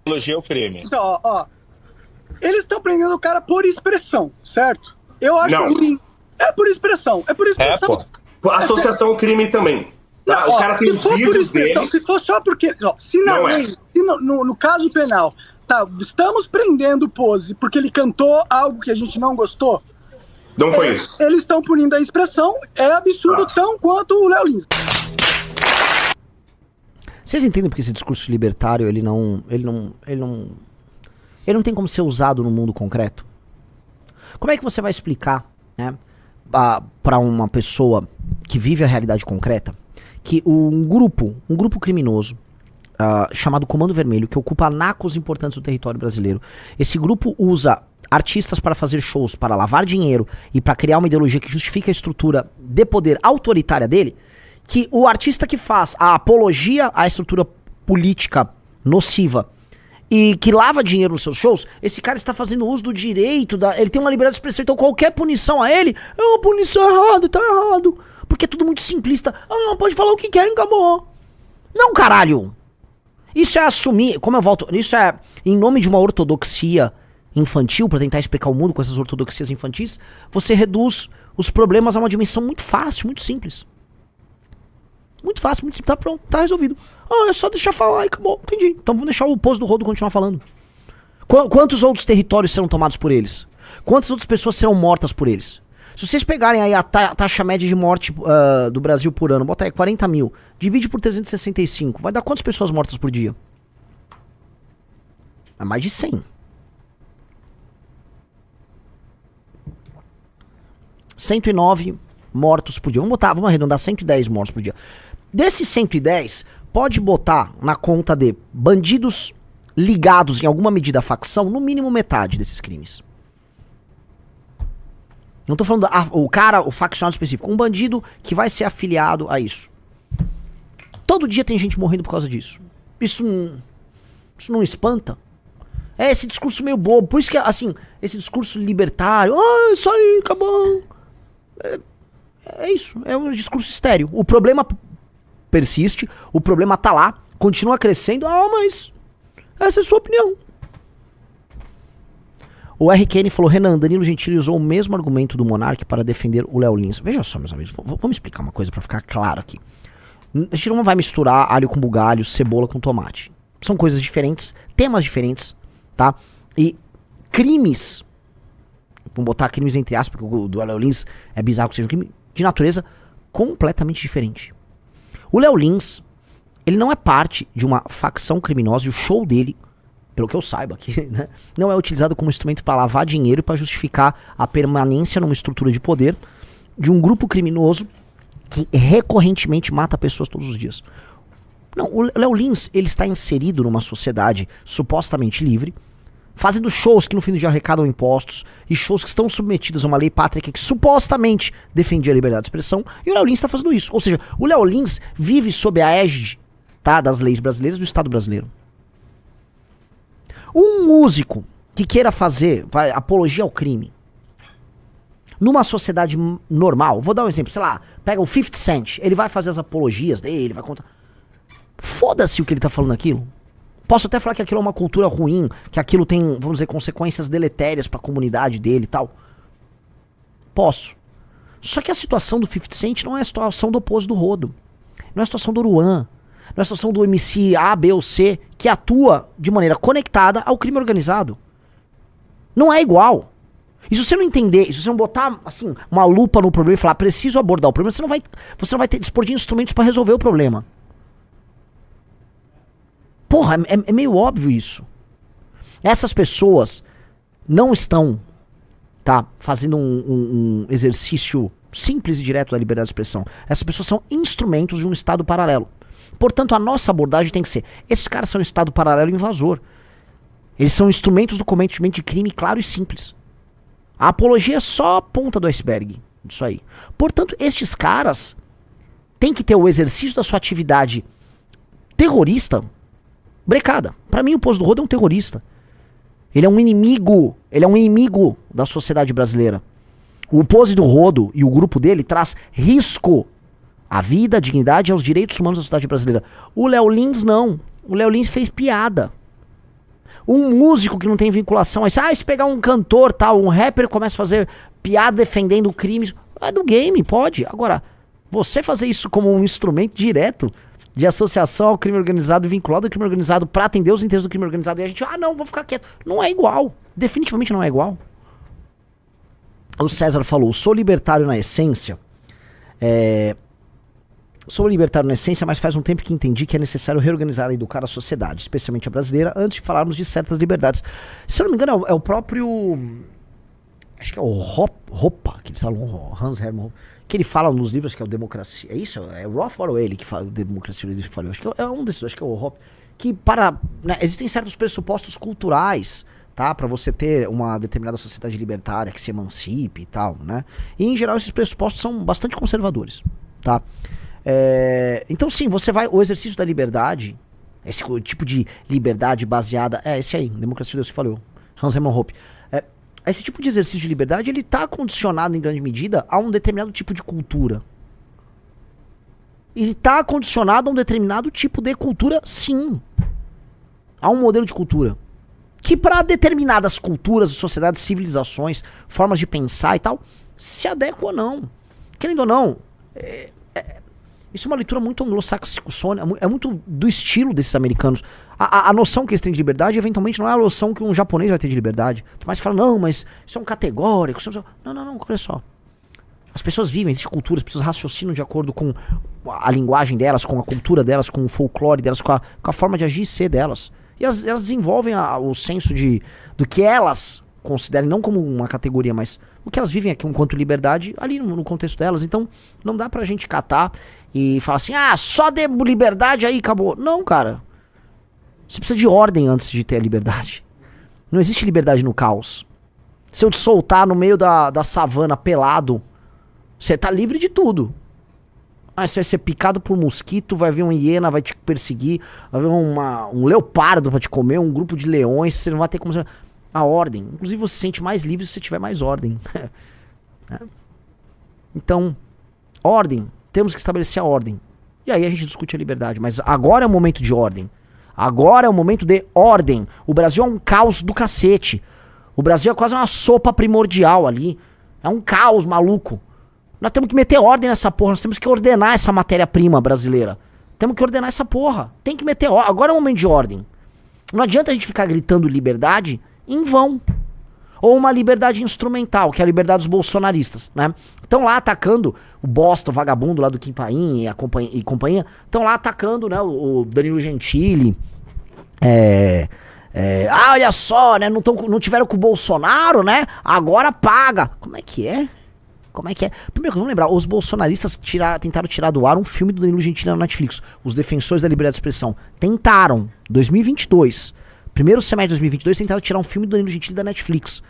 Apologia ao crime. Então, ó, eles estão prendendo o cara por expressão, certo? Eu acho ruim. É por expressão, pô. Associação ao crime também. Tá? Não, o cara tem os vídeos dele. Se for só porque... Ó, se na lei, se no caso penal, tá, estamos prendendo o Pose porque ele cantou algo que a gente não gostou, não foi isso. Eles estão punindo a expressão, é absurdo tão quanto o Léo Lins. Vocês entendem porque esse discurso libertário, ele não tem como ser usado no mundo concreto? Como é que você vai explicar, né, para uma pessoa que vive a realidade concreta, que um grupo criminoso chamado Comando Vermelho, que ocupa nacos importantes do território brasileiro, esse grupo usa artistas para fazer shows, para lavar dinheiro e para criar uma ideologia que justifica a estrutura de poder autoritária dele, que o artista que faz a apologia à estrutura política nociva e que lava dinheiro nos seus shows, esse cara está fazendo uso do direito, ele tem uma liberdade de expressão, então qualquer punição a ele é uma punição errada, tá errado. Porque é tudo muito simplista. Não pode falar o que quer, acabou. Não, caralho. Isso é assumir, como eu volto, isso é em nome de uma ortodoxia infantil, para tentar explicar o mundo com essas ortodoxias infantis, você reduz os problemas a uma dimensão muito fácil, muito simples. Muito fácil, muito simples, tá pronto, tá resolvido. É só deixar falar e acabou, entendi. Então vamos deixar o Pose do Rodo continuar falando. Quantos outros territórios serão tomados por eles? Quantas outras pessoas serão mortas por eles? Se vocês pegarem aí a taxa média de morte do Brasil por ano, bota aí 40 mil, divide por 365, vai dar quantas pessoas mortas por dia? É mais de 100. 109 mortos por dia. Vamos arredondar 110 mortos por dia. Desses 110, pode botar na conta de bandidos ligados em alguma medida à facção, no mínimo metade desses crimes. Não tô falando o faccionado específico. Um bandido que vai ser afiliado a isso. Todo dia tem gente morrendo por causa disso. Isso não espanta? É esse discurso meio bobo. Por isso que, assim, esse discurso libertário. Isso aí, acabou. É isso. É um discurso estéril. O problema persiste. O problema tá lá. Continua crescendo. Mas essa é a sua opinião. O RQN falou, Renan, Danilo Gentili usou o mesmo argumento do Monark para defender o Léo Lins. Veja só, meus amigos, vamos explicar uma coisa para ficar claro aqui. A gente não vai misturar alho com bugalho, cebola com tomate. São coisas diferentes, temas diferentes, tá? E crimes, vamos botar crimes entre aspas, porque o do Léo Lins é bizarro que seja um crime de natureza completamente diferente. O Léo Lins, ele não é parte de uma facção criminosa e o show dele, pelo que eu saiba aqui, né, não é utilizado como instrumento para lavar dinheiro e para justificar a permanência numa estrutura de poder de um grupo criminoso que recorrentemente mata pessoas todos os dias. Não, o Léo Lins, ele está inserido numa sociedade supostamente livre, fazendo shows que no fim do dia arrecadam impostos e shows que estão submetidos a uma lei pátria que supostamente defendia a liberdade de expressão, e o Léo Lins está fazendo isso. Ou seja, o Léo Lins vive sob a égide, tá, das leis brasileiras do Estado brasileiro. Um músico que queira fazer apologia ao crime numa sociedade normal, vou dar um exemplo, sei lá, pega o 50 Cent, ele vai fazer as apologias dele, vai contar. Foda-se o que ele tá falando aquilo. Posso até falar que aquilo é uma cultura ruim, que aquilo tem, vamos dizer, consequências deletérias pra comunidade dele e tal. Posso. Só que a situação do 50 Cent não é a situação do Pose do Rodo. Não é a situação do Oruan. Não é a situação do MC A, B ou C, que atua de maneira conectada ao crime organizado. Não é igual. E se você não entender, se você não botar assim, uma lupa no problema e falar, preciso abordar o problema, você não vai ter dispor de instrumentos para resolver o problema. Porra, é meio óbvio isso. Essas pessoas não estão, tá, fazendo um exercício simples e direto da liberdade de expressão. Essas pessoas são instrumentos de um estado paralelo. Portanto, a nossa abordagem tem que ser, esses caras são um estado paralelo invasor. Eles são instrumentos do cometimento de crime claro e simples. A apologia é só a ponta do iceberg disso aí. Portanto, estes caras têm que ter o exercício da sua atividade terrorista brecada. Pra mim, o Pose do Rodo é um terrorista. Ele é um inimigo da sociedade brasileira. O Pose do Rodo e o grupo dele traz risco à vida, à dignidade e aos direitos humanos da sociedade brasileira. O Léo Lins não. O Léo Lins fez piada. Um músico que não tem vinculação, aí, se pegar um cantor, tal, um rapper começa a fazer piada defendendo crimes, é do game, pode. Agora, você fazer isso como um instrumento direto de associação ao crime organizado e vinculado ao crime organizado pra atender os interesses do crime organizado, e a gente, não, vou ficar quieto. Não é igual. Definitivamente não é igual. O César falou, sou libertário na essência. Sou libertário na essência, mas faz um tempo que entendi que é necessário reorganizar e educar a sociedade, especialmente a brasileira, antes de falarmos de certas liberdades. Se eu não me engano, é o próprio... Acho que é o Hoppe, que eles falam, Hans Hermann, que ele fala nos livros que é o Democracia. É isso? É o Roth ou ele que fala Democracia? Ele falou. Acho que é um desses, acho que é o Hoppe. Que existem certos pressupostos culturais, tá? Pra você ter uma determinada sociedade libertária que se emancipe e tal, né? E em geral esses pressupostos são bastante conservadores, tá? Então sim, você vai... O exercício da liberdade, esse tipo de liberdade baseada... esse aí, Democracia, Deus que falou. Hans Hermann Hoppe. Esse tipo de exercício de liberdade, ele tá condicionado em grande medida a um determinado tipo de cultura. Ele tá condicionado a um determinado tipo de cultura, sim. A um modelo de cultura. Que para determinadas culturas, sociedades, civilizações, formas de pensar e tal, se adequa ou não. Querendo ou não, isso é uma leitura muito anglo-saxônica, é muito do estilo desses americanos. A noção que eles têm de liberdade, eventualmente, não é a noção que um japonês vai ter de liberdade. Mas fala, não, mas isso é um categórico. Não, olha só. As pessoas vivem, existe cultura, as pessoas raciocinam de acordo com a linguagem delas, com a cultura delas, com o folclore delas, com a forma de agir e ser delas. E elas desenvolvem o senso do que elas consideram, não como uma categoria, mas o que elas vivem aqui enquanto liberdade, ali no contexto delas. Então, não dá pra gente catar e falar assim, só de liberdade aí acabou. Não, cara. Você precisa de ordem antes de ter a liberdade. Não existe liberdade no caos. Se eu te soltar no meio da savana pelado, você tá livre de tudo. Você vai ser picado por mosquito, vai vir uma hiena, vai te perseguir, vai vir um leopardo pra te comer, um grupo de leões, você não vai ter como... A ordem. Inclusive você se sente mais livre se você tiver mais ordem. Então, ordem. Temos que estabelecer a ordem. E aí a gente discute a liberdade. Mas agora é o momento de ordem. Agora é o momento de ordem. O Brasil é um caos do cacete. O Brasil é quase uma sopa primordial ali. É um caos maluco. Nós temos que meter ordem nessa porra. Nós temos que ordenar essa matéria-prima brasileira. Temos que ordenar essa porra. Tem que meter ordem. Agora é o momento de ordem. Não adianta a gente ficar gritando liberdade em vão. Ou uma liberdade instrumental, que é a liberdade dos bolsonaristas, né? Estão lá atacando o bosta, o vagabundo lá do Kim Paim e companhia. Estão lá atacando, né, o Danilo Gentili. Olha só, né? Não tiveram com o Bolsonaro, né? Agora paga. Como é que é? Primeiro, vamos lembrar, os bolsonaristas tentaram tirar do ar um filme do Danilo Gentili na Netflix. Os defensores da liberdade de expressão. Tentaram. 2022. Primeiro semestre de 2022 tentaram tirar um filme do Danilo Gentili da Netflix,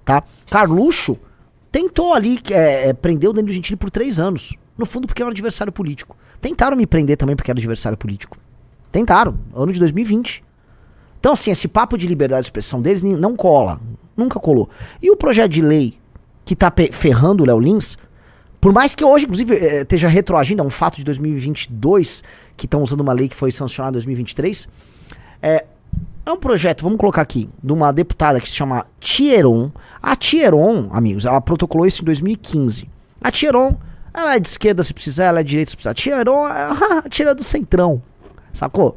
tá? Carluxo tentou ali prender o Danilo Gentili por 3 anos. No fundo porque era um adversário político. Tentaram me prender também porque era adversário político. Tentaram, ano de 2020. Então assim, esse papo de liberdade de expressão deles não cola. Nunca colou. E o projeto de lei que tá ferrando o Léo Lins, por mais que hoje, inclusive, esteja retroagindo, é um fato de 2022, que estão usando uma lei que foi sancionada em 2023, é um projeto, vamos colocar aqui, de uma deputada que se chama Thieron. A Thieron, amigos, ela protocolou isso em 2015. A Thieron, ela é de esquerda se precisar, ela é de direita se precisar. A Thieron é a tia do Centrão, sacou?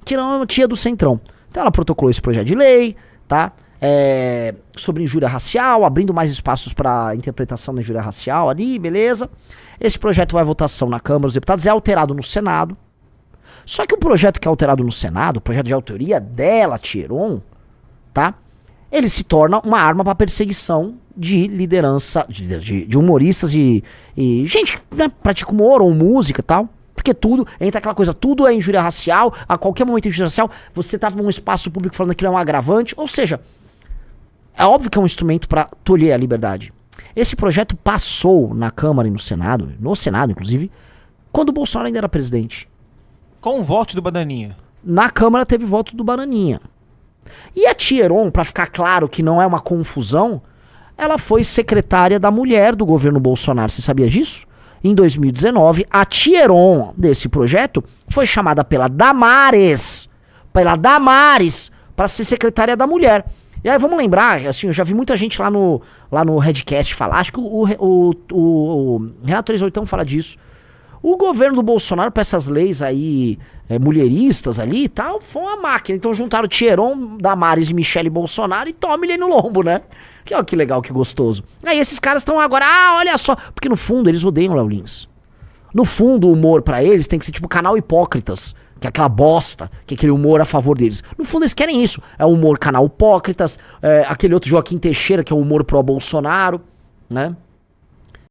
Thieron é uma tia do Centrão. Então ela protocolou esse projeto de lei, tá? Sobre injúria racial, abrindo mais espaços para interpretação da injúria racial ali, beleza? Esse projeto vai à votação na Câmara dos Deputados, é alterado no Senado. Só que o projeto que é alterado no Senado, o projeto de autoria dela, Thieron, tá? Ele se torna uma arma para perseguição de liderança, de humoristas e gente que, né, pratica humor ou música e tal. Porque tudo, entra aquela coisa, tudo é injúria racial, a qualquer momento é injúria racial, você tá num espaço público falando que aquilo é um agravante, ou seja, é óbvio que é um instrumento para tolher a liberdade. Esse projeto passou na Câmara e no Senado inclusive, quando o Bolsonaro ainda era presidente. Com o voto do Bananinha. Na Câmara teve voto do Bananinha. E a Thieron, pra ficar claro que não é uma confusão, ela foi secretária da mulher do governo Bolsonaro. Você sabia disso? Em 2019, a Thieron desse projeto foi chamada pela Damares pra ser secretária da mulher. E aí vamos lembrar, assim, eu já vi muita gente lá no Redcast falar, acho que o Renato 38 fala disso. O governo do Bolsonaro, pra essas leis aí, mulheristas ali e tal, foi uma máquina. Então juntaram Thieron, Damares e Michele Bolsonaro e tome ele no lombo, né? Que, ó, que legal, que gostoso. Aí esses caras estão agora, olha só. Porque no fundo eles odeiam o Léo Lins. No fundo o humor pra eles tem que ser tipo canal Hipócritas. Que é aquela bosta, que é aquele humor a favor deles. No fundo eles querem isso. É o humor canal Hipócritas, aquele outro Joaquim Teixeira, que é o humor pró-Bolsonaro, né?